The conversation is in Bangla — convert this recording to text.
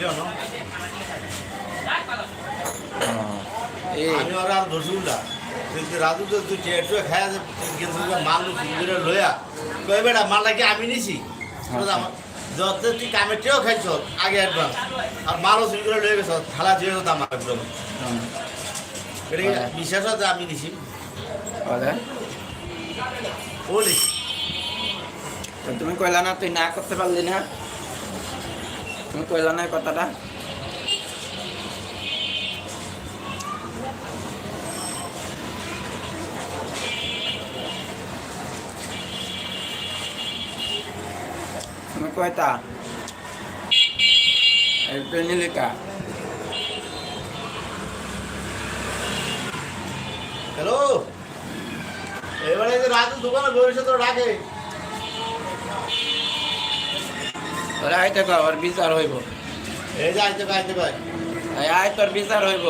লিও না এই আমি ওরা আর ধরছুলা কিন্তু রাজু তো তুই একটু খায় কিন্তু মাল সুন্দরে লইয়া কই বেটা মালটা কি আমি নিছি যত তুই কামেটিও খাইছ আগে অ্যাডভান্স আর মালও সুন্দরে লয়ে গেছ থালা দিয়ে দাম একদম এটা কি বিশ্বাস আছে আমি নিছি বলে বলি তো তুমি কইলা না তুই না করতে পারলি না তুমি কইলা না এই কথাটা তুমি কয়টা এই পেনিলিকা হ্যালো এবারে যে রাজু দোকানে বসে তো ডাকে ওরা আইতে কর ওর বিচার হইব এই যে আইতে ভাই আয় তোর বিচার হইব